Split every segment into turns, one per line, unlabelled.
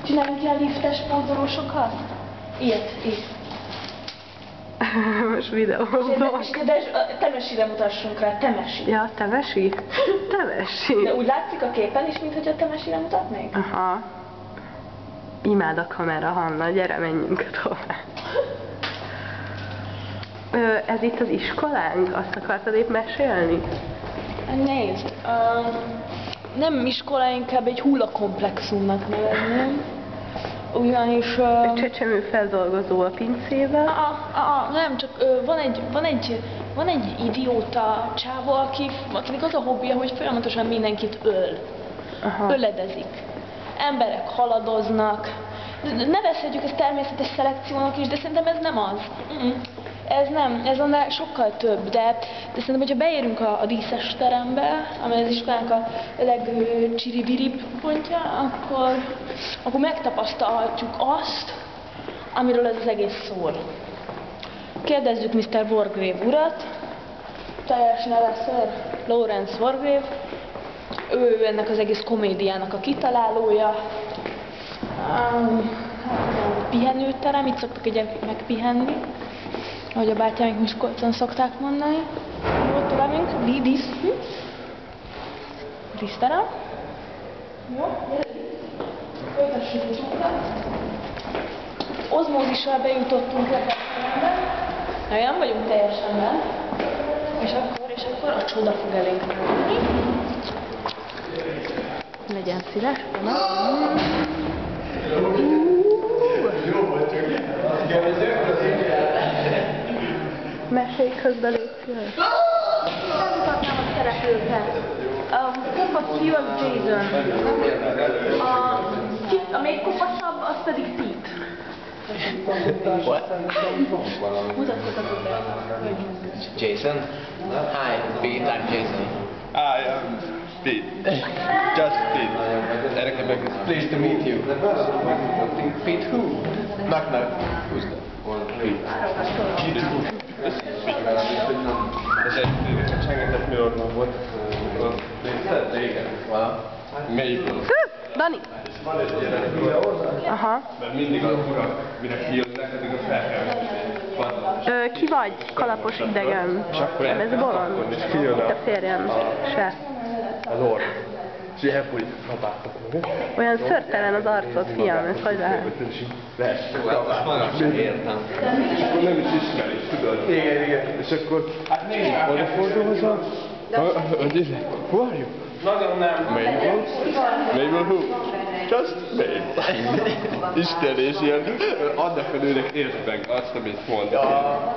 Csináljunk ilyen liftes pózolósokat? Ilyet, így.
Most videózok.
De Temesire mutassunk rá, Temesi.
Ja, Temesi? Temesi.
De úgy látszik a képen is, mintha Temesire mutatnék?
Aha. Imád a kamera, Hanna, gyere, menjünk tovább. Ez itt az iskolánk? Azt akartad épp mesélni?
Nézd, nem iskola, inkább egy hullakomplexumnak nevezném. Ugyanis...
Csecsemő feldolgozó a pincével.
Nem, csak van egy idióta csávó, akinek az a hobbija, hogy folyamatosan mindenkit öl.
Aha.
Öledezik. Emberek haladoznak. Nevezhetjük ezt természetes szelekciónak is, de szerintem ez nem az. Ez nem, ez annál sokkal több, de szerintem, hogyha beérünk a díszes terembe, amely az iskolának a legcsiribiribb pontja, akkor megtapasztalhatjuk azt, amiről ez az egész szól. Kérdezzük Mr. Wargrave urat, teljes neve Sir Lawrence Wargrave, ő ennek az egész komédiának a kitalálója. Pihenőterem, itt szoktak egy megpihenni, ahogy a bátyámik Miskolcon szokták mondani. Jó, továbbunk, díszterem. Jó, folytassuk az utat. Ozmózissal bejutottunk le a terembe. Nem vagyunk teljesen benne. És akkor a csoda fog elénk menni. Legyen szíves,
Mesélj közben, légy szíves.
Bemutatnám a szereplőket. Kopasz Hugh az Jason. A még kopasabb, az pedig Pete.
What?
Mutatkozatok be.
Jason? Hi, Pete, I'm Jason.
I am Pete. Just Pete.
Eric Rebecca, pleased to meet you. Pete who? Knock knock. Who's that? Pete.
Ez egy csengetett műorban volt. Régen. Melyikből?
Dani!
Van egy ilyen
Aha.
mert mindig az urak, mire kijönnek, addig a fel kell
Ki vagy? Kalapos idegen. Nem ez bolond?
és kijön
Te férjem. Se.
az orr. És ilyen fúj, kapáltak meg.
Olyan szörtelen az arcod, fiam, ez hogy lehet?
És így lehet. Értem. És akkor nem is ismeri, tudod? Igen. És akkor odafordul hozzá. Who are you? Nagyon nem. Mabel? Mabel who? Just Mabel. Isten és ilyen, annak a nőnek értsd meg azt, amit mond.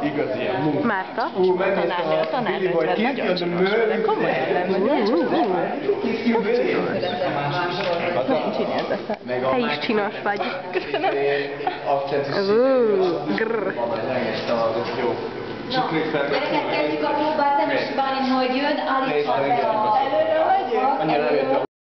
Igaz ilyen munka.
Márta?
A tanárnőt nagyon csinos, de komolyan nem
Te is csinos vagy. Grrr.
Gyerekek, kezdjük a próbát, nem is bánim, hogy jön, állítva be a...
Annyira nem jött be.